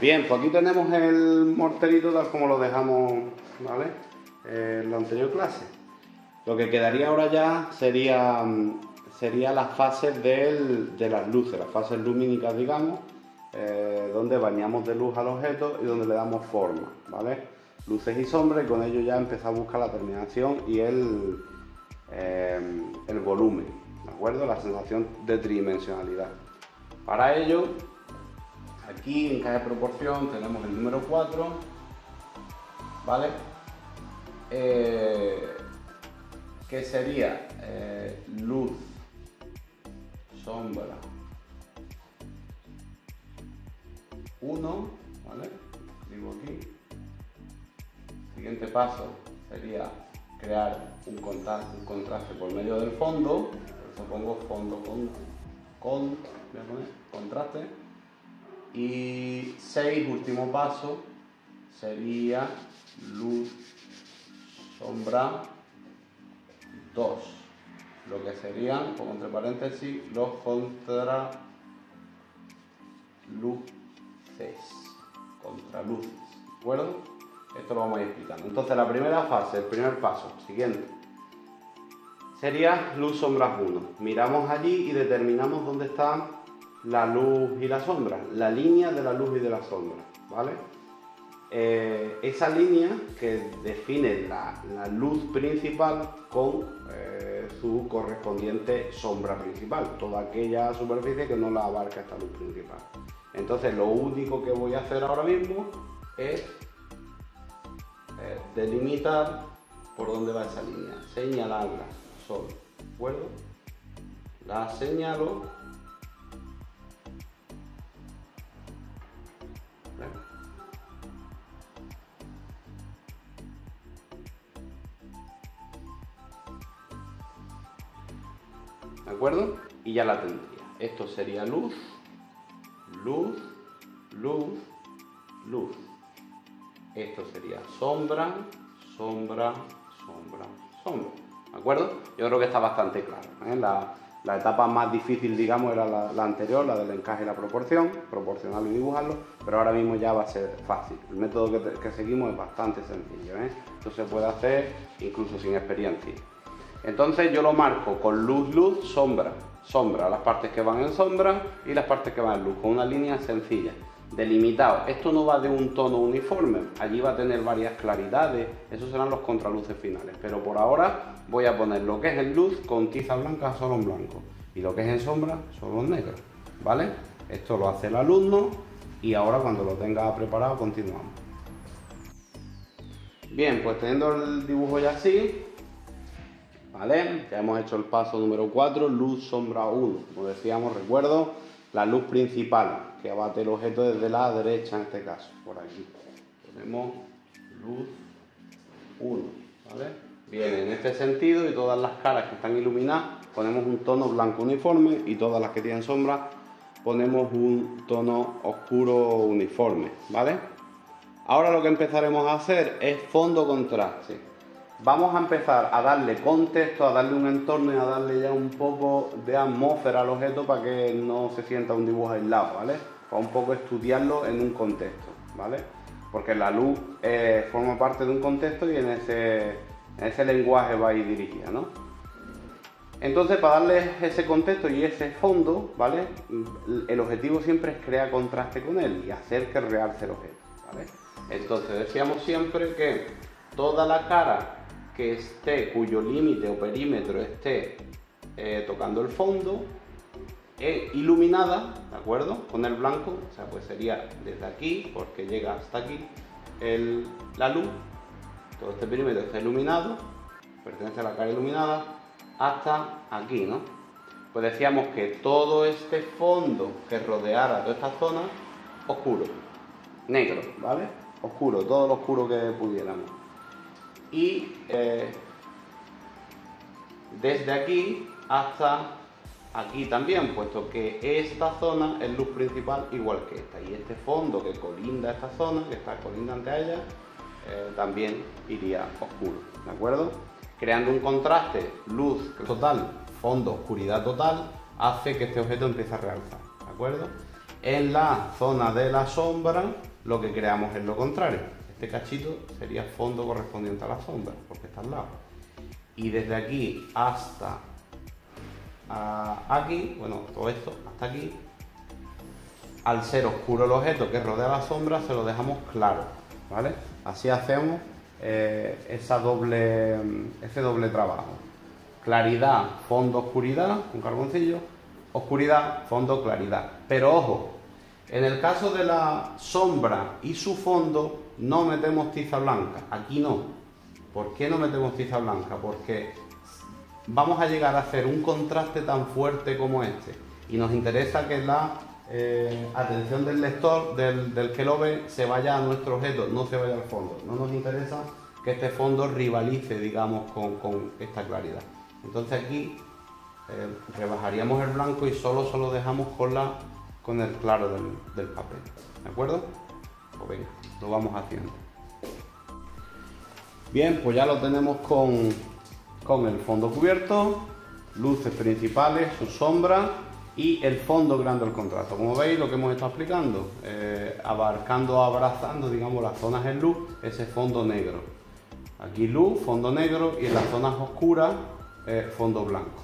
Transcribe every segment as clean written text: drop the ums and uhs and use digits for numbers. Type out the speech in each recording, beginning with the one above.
Bien, pues aquí tenemos el morterito tal como lo dejamos, ¿vale? En la anterior clase. Lo que quedaría ahora ya sería las fases de las luces, las fases lumínicas, digamos, donde bañamos de luz al objeto y donde le damos forma, ¿vale? Luces y sombras, y con ello ya empezamos a buscar la terminación y el volumen, ¿de acuerdo? La sensación de tridimensionalidad. Para ello, aquí en cada proporción tenemos el número 4, ¿vale? Que sería luz, sombra, 1, ¿vale? Digo aquí. Siguiente paso sería crear un contraste por medio del fondo. Por eso pongo fondo voy a poner contraste. Y 6, último paso, sería luz, sombra 2, lo que serían, pongo entre paréntesis, los contraluces, ¿de acuerdo? Esto lo vamos a ir explicando. Entonces la primera fase, el primer paso, siguiente, sería luz, sombras 1. Miramos allí y determinamos dónde están la luz y la sombra, la línea de la luz y de la sombra, ¿vale? Esa línea que define la luz principal con su correspondiente sombra principal, toda aquella superficie que no la abarca esta luz principal. Entonces lo único que voy a hacer ahora mismo es delimitar por dónde va esa línea, señalarla solo, ¿de acuerdo? La señalo. ¿De acuerdo? Y ya la tendría. Esto sería luz, luz, luz, luz. Esto sería sombra, sombra, sombra, sombra. ¿De acuerdo? Yo creo que está bastante claro, ¿eh? La etapa más difícil, digamos, era la anterior, la del encaje y la proporción, proporcionarlo y dibujarlo, pero ahora mismo ya va a ser fácil. El método que seguimos es bastante sencillo, ¿eh? Esto se puede hacer incluso sin experiencia. Entonces yo lo marco con luz, luz, sombra, sombra, las partes que van en sombra y las partes que van en luz, con una línea sencilla, delimitado. Esto no va de un tono uniforme, allí va a tener varias claridades, esos serán los contraluces finales, pero por ahora voy a poner lo que es en luz con tiza blanca solo en blanco y lo que es en sombra solo en negro, ¿vale? Esto lo hace el alumno y ahora cuando lo tenga preparado continuamos. Bien, pues teniendo el dibujo ya así, ¿vale? Ya hemos hecho el paso número 4, luz, sombra 1. Como decíamos, recuerdo, la luz principal que abate el objeto desde la derecha en este caso, por aquí. Ponemos luz 1, ¿vale? Bien, en este sentido y todas las caras que están iluminadas ponemos un tono blanco uniforme y todas las que tienen sombra ponemos un tono oscuro uniforme, ¿vale? Ahora lo que empezaremos a hacer es fondo contraste. Vamos a empezar a darle contexto, a darle un entorno y a darle ya un poco de atmósfera al objeto para que no se sienta un dibujo aislado, ¿vale? Para un poco estudiarlo en un contexto, ¿vale? Porque la luz forma parte de un contexto y en ese lenguaje va a ir dirigida, ¿no? Entonces, para darle ese contexto y ese fondo, ¿vale? El objetivo siempre es crear contraste con él y hacer que realce el objeto, ¿vale? Entonces, decíamos siempre que toda la cara cuyo límite o perímetro esté tocando el fondo, iluminada, ¿de acuerdo? Con el blanco, o sea, pues sería desde aquí, porque llega hasta aquí la luz, todo este perímetro está iluminado, pertenece a la cara iluminada, hasta aquí, ¿no? Pues decíamos que todo este fondo que rodeara toda esta zona, oscuro, negro, ¿vale? Oscuro, todo lo oscuro que pudiéramos. Y desde aquí hasta aquí también, puesto que esta zona es luz principal igual que esta, y este fondo que colinda a esta zona, que está colindante a ella, también iría oscuro, ¿de acuerdo? Creando un contraste, luz total, fondo, oscuridad total, hace que este objeto empiece a realzar, ¿de acuerdo? en la zona de la sombra lo que creamos es lo contrario. Este cachito sería fondo correspondiente a la sombra, porque está al lado. Y desde aquí hasta aquí, bueno, todo esto hasta aquí, al ser oscuro el objeto que rodea la sombra, se lo dejamos claro, ¿vale? Así hacemos ese doble trabajo. Claridad, fondo, oscuridad, un carboncillo, oscuridad, fondo, claridad. Pero ojo, en el caso de la sombra y su fondo no metemos tiza blanca, aquí no. ¿Por qué no metemos tiza blanca? Porque vamos a llegar a hacer un contraste tan fuerte como este y nos interesa que la atención del lector, del que lo ve, se vaya a nuestro objeto, no se vaya al fondo. No nos interesa que este fondo rivalice, digamos, con esta claridad. Entonces aquí rebajaríamos el blanco y solo dejamos con el claro del papel, ¿de acuerdo? Pues venga, lo vamos haciendo. Bien, pues ya lo tenemos con el fondo cubierto, luces principales, su sombra y el fondo creando el contraste. Como veis, lo que hemos estado explicando, abarcando, abrazando, digamos, las zonas en luz, ese fondo negro. Aquí luz, fondo negro, y en las zonas oscuras, fondo blanco.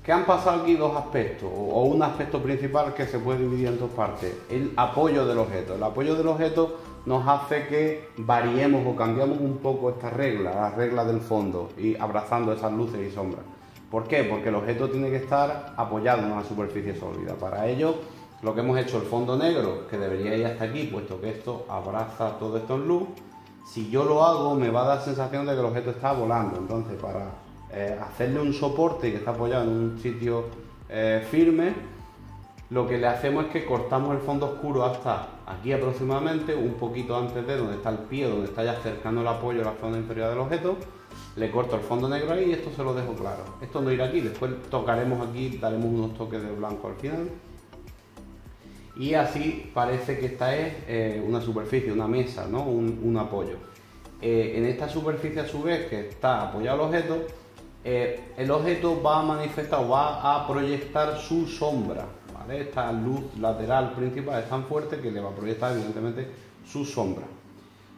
¿Qué han pasado aquí? Dos aspectos, o un aspecto principal que se puede dividir en dos partes. El apoyo del objeto. El apoyo del objeto nos hace que variemos o cambiemos un poco esta regla, la regla del fondo, y abrazando esas luces y sombras. ¿Por qué? Porque el objeto tiene que estar apoyado en una superficie sólida. Para ello, lo que hemos hecho, el fondo negro, que debería ir hasta aquí, puesto que esto abraza todo esto en luz, si yo lo hago me va a dar sensación de que el objeto está volando. Entonces, para hacerle un soporte que está apoyado en un sitio firme, lo que le hacemos es que cortamos el fondo oscuro hasta aquí aproximadamente, un poquito antes de donde está el pie, donde está ya cercano el apoyo a la zona inferior del objeto. Le corto el fondo negro ahí y esto se lo dejo claro. Esto no irá aquí, después tocaremos aquí, daremos unos toques de blanco al final. Y así parece que esta es una superficie, una mesa, ¿no? un apoyo. En esta superficie, a su vez, que está apoyado el objeto va a manifestar o va a proyectar su sombra, ¿vale? Esta luz lateral principal es tan fuerte que le va a proyectar, evidentemente, su sombra.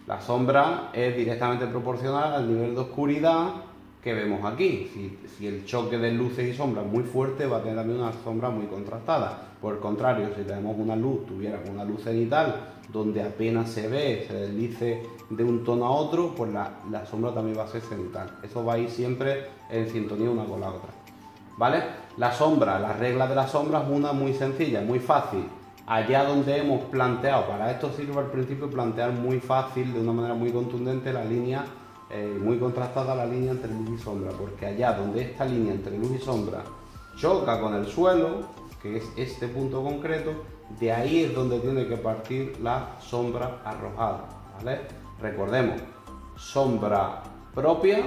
La sombra es directamente proporcional al nivel de oscuridad que vemos aquí. Si el choque de luces y sombras es muy fuerte, va a tener también una sombra muy contrastada. Por el contrario, si tenemos una luz, tuviéramos una luz cenital, donde apenas se ve, se deslice de un tono a otro, pues la sombra también va a ser cenital. Eso va a ir siempre en sintonía una con la otra, ¿vale? La sombra, la regla de la sombra es una muy sencilla, muy fácil. Allá donde hemos planteado, para esto sirve al principio plantear muy fácil, de una manera muy contundente, la línea, muy contrastada la línea entre luz y sombra, porque allá donde esta línea entre luz y sombra choca con el suelo, que es este punto concreto, de ahí es donde tiene que partir la sombra arrojada, ¿vale? Recordemos, sombra propia,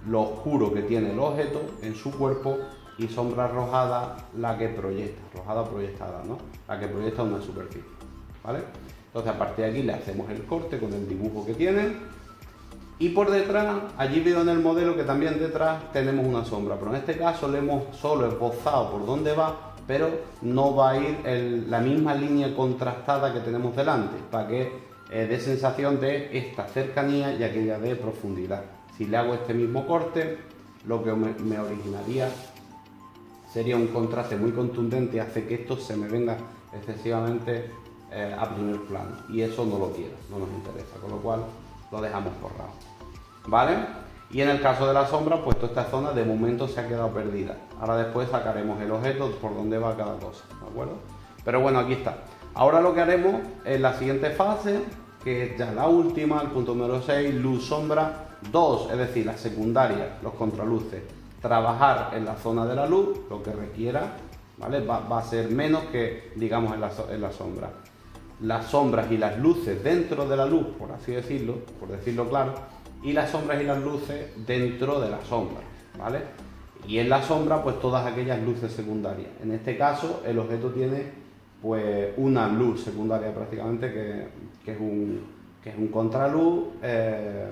lo oscuro que tiene el objeto en su cuerpo, y sombra arrojada, la que proyecta, arrojada o proyectada, ¿no? La que proyecta una superficie, ¿vale? Entonces, a partir de aquí le hacemos el corte con el dibujo que tiene, y por detrás, allí veo en el modelo que también detrás tenemos una sombra, pero en este caso le hemos solo esbozado por dónde va, pero no va a ir la misma línea contrastada que tenemos delante, para que dé sensación de esta cercanía y aquella de profundidad. Si le hago este mismo corte, lo que me originaría sería un contraste muy contundente y hace que esto se me venga excesivamente a primer plano, y eso no lo quiero, no nos interesa, con lo cual lo dejamos borrado, ¿vale? Y en el caso de la sombra, pues toda esta zona de momento se ha quedado perdida. Ahora después sacaremos el objeto por donde va cada cosa, ¿de acuerdo? Pero bueno, aquí está. Ahora lo que haremos en la siguiente fase, que es ya la última, el punto número 6, luz, sombra 2, es decir, la secundaria, los contraluces. Trabajar en la zona de la luz, lo que requiera, ¿vale? Va a ser menos que, digamos, en la sombra. Las sombras y las luces dentro de la luz, por así decirlo, por decirlo claro, y las sombras y las luces dentro de la sombra, ¿vale? Y en la sombra, pues todas aquellas luces secundarias. En este caso, el objeto tiene, pues, una luz secundaria prácticamente, que es un contraluz, es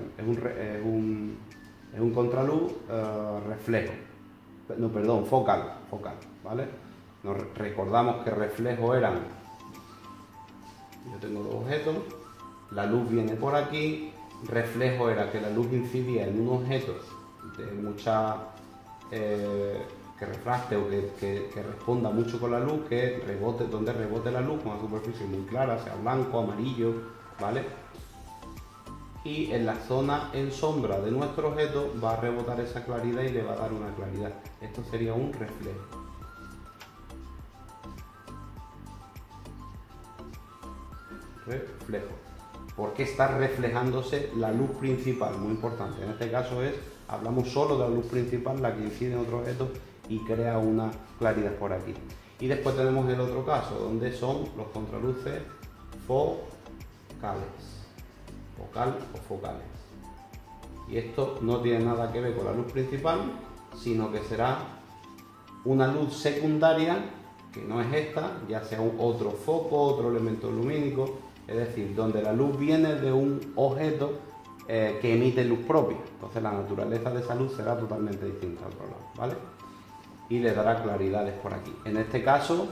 un contraluz reflejo, no, perdón, focal, ¿vale? Nos recordamos que reflejo eran yo tengo dos objetos, la luz viene por aquí, reflejo era que la luz incidía en un objeto de mucha que refracte o que responda mucho con la luz, que rebote, donde rebote la luz con una superficie muy clara, sea blanco, amarillo, ¿vale? Y en la zona en sombra de nuestro objeto va a rebotar esa claridad y le va a dar una claridad. Esto sería un reflejo. Reflejo. Porque está reflejándose la luz principal, muy importante. En este caso hablamos solo de la luz principal, la que incide en otro objeto y crea una claridad por aquí. Y después tenemos el otro caso, donde son los contraluces focales, focal o focales. Y esto no tiene nada que ver con la luz principal, sino que será una luz secundaria, que no es esta, ya sea otro foco, otro elemento lumínico, es decir, donde la luz viene de un objeto que emite luz propia. Entonces la naturaleza de esa luz será totalmente distinta al otro lado, ¿vale? Y le dará claridades por aquí. En este caso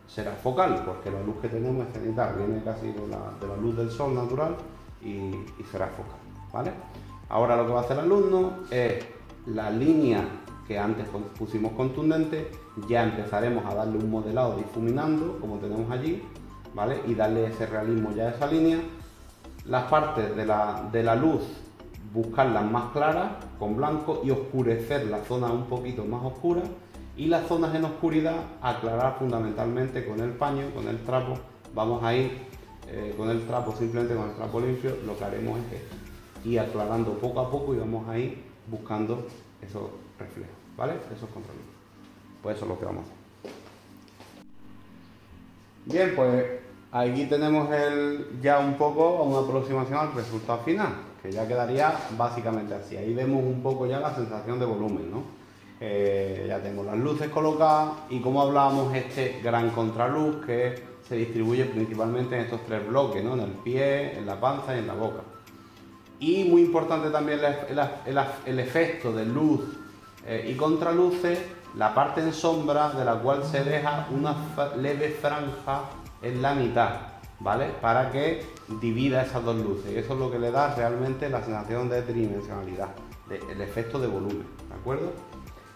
será focal, porque la luz que tenemos es cenital, viene casi de la luz del sol natural y será focal, ¿vale? Ahora lo que va a hacer el alumno es la línea que antes pusimos contundente, ya empezaremos a darle un modelado difuminando, como tenemos allí, ¿vale? Y darle ese realismo ya a esa línea. Las partes de la luz, buscarlas más claras con blanco y oscurecer la zona un poquito más oscura, y las zonas en oscuridad aclarar fundamentalmente con el paño, con el trapo. Vamos a ir con el trapo, simplemente con el trapo limpio, lo que haremos es ir aclarando poco a poco y vamos a ir buscando esos reflejos, ¿vale? Esos contraluces. Pues eso es lo que vamos a hacer. Bien, pues aquí tenemos ya un poco una aproximación al resultado final, que ya quedaría básicamente así. Ahí vemos un poco ya la sensación de volumen, ¿no? Ya tenemos las luces colocadas y, como hablábamos, este gran contraluz que se distribuye principalmente en estos tres bloques, ¿no? En el pie, en la panza y en la boca. Y muy importante también el efecto de luz y contraluces, la parte en sombra de la cual se deja una leve franja en la mitad, ¿vale? Para que divida esas dos luces. Y eso es lo que le da realmente la sensación de tridimensionalidad, el efecto de volumen, ¿de acuerdo?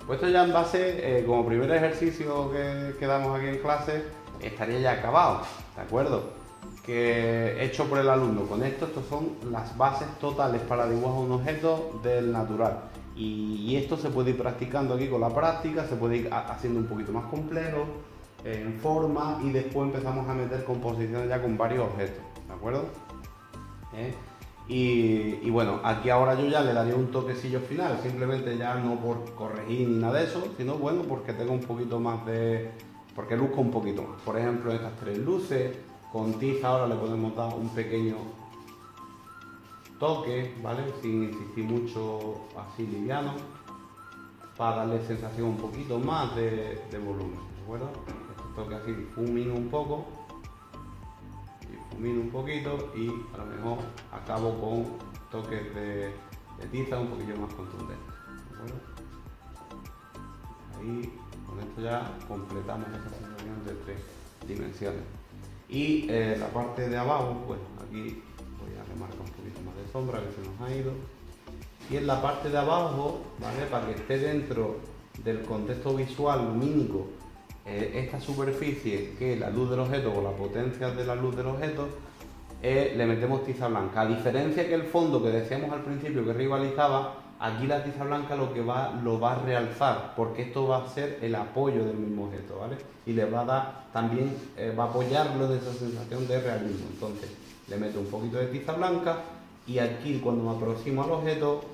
Pues esto ya en base, como primer ejercicio que damos aquí en clase, estaría ya acabado, ¿de acuerdo? Que hecho por el alumno. Con esto, estas son las bases totales para dibujar un objeto del natural. Y esto se puede ir practicando aquí con la práctica, se puede ir haciendo un poquito más complejo, en forma, y después empezamos a meter composiciones ya con varios objetos, ¿de acuerdo? Y bueno, aquí ahora yo ya le daría un toquecillo final, simplemente ya no por corregir ni nada de eso, sino bueno, porque tengo un poquito más porque luzco un poquito más. Por ejemplo, estas tres luces, con tiza ahora le podemos dar un pequeño toque, ¿vale? Sin insistir mucho, así liviano, para darle sensación un poquito más de volumen, ¿de acuerdo? Este toque así, difumino un poco. Difumino un poquito y a lo mejor acabo con toques de tiza un poquillo más contundentes, ¿de acuerdo? Ahí, con esto ya completamos esa sensación de tres dimensiones. Y la parte de abajo, pues aquí voy a remarcar un poquito más de sombra que se nos ha ido. Y en la parte de abajo, ¿vale? Para que esté dentro del contexto visual lumínico, esta superficie, que la luz del objeto o la potencia de la luz del objeto, le metemos tiza blanca. A diferencia que el fondo que decíamos al principio que rivalizaba, aquí la tiza blanca lo va a realzar, porque esto va a ser el apoyo del mismo objeto, ¿vale? Y le va a dar también, va a apoyarlo de esa sensación de realismo. Entonces le meto un poquito de tiza blanca y aquí, cuando me aproximo al objeto,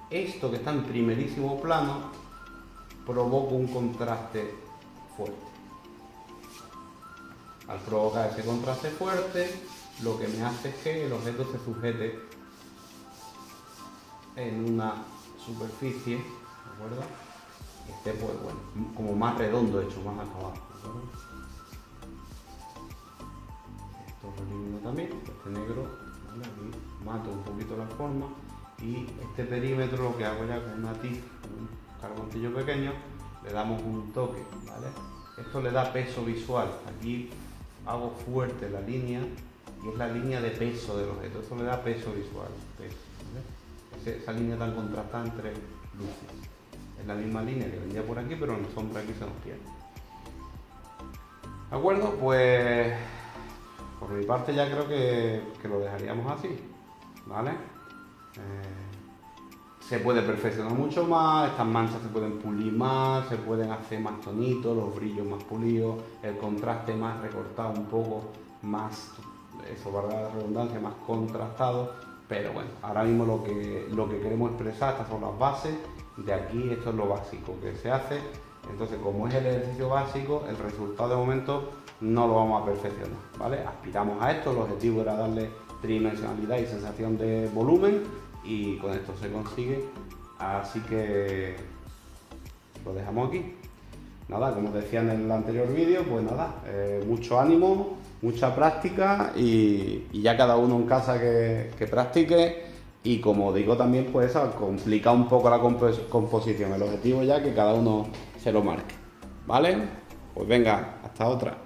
esto que está en primerísimo plano provoca un contraste fuerte. Al provocar ese contraste fuerte, lo que me hace es que el objeto se sujete en una superficie, ¿de acuerdo? Que esté, pues bueno, como más redondo hecho, más acabado, ¿de acuerdo? Esto lo elimino también, este negro, ¿vale? Aquí mato un poquito la forma y este perímetro lo que hago ya con una tiza, un carboncillo pequeño, le damos un toque, ¿vale? Esto le da peso visual. Aquí hago fuerte la línea y es la línea de peso del objeto, eso le da peso visual, peso, ¿vale? Esa línea tan contrastada entre luces. Es la misma línea que vendría por aquí, pero en sombra aquí se nos pierde. ¿De acuerdo? Pues por mi parte ya creo que lo dejaríamos así, ¿vale? Se puede perfeccionar mucho más, estas manchas se pueden pulir más, se pueden hacer más tonitos, los brillos más pulidos, el contraste más recortado un poco, más, eso valga la redundancia, más contrastado, pero bueno, ahora mismo lo que queremos expresar, estas son las bases, de aquí esto es lo básico que se hace, entonces como es el ejercicio básico, el resultado de momento no lo vamos a perfeccionar, ¿vale? Aspiramos a esto, el objetivo era darle tridimensionalidad y sensación de volumen, y con esto se consigue, así que lo dejamos aquí. Nada, como os decía en el anterior vídeo, pues nada, mucho ánimo, mucha práctica y ya cada uno en casa que practique, y como digo también, pues eso complica un poco la composición, el objetivo ya que cada uno se lo marque, ¿vale? Pues venga, hasta otra.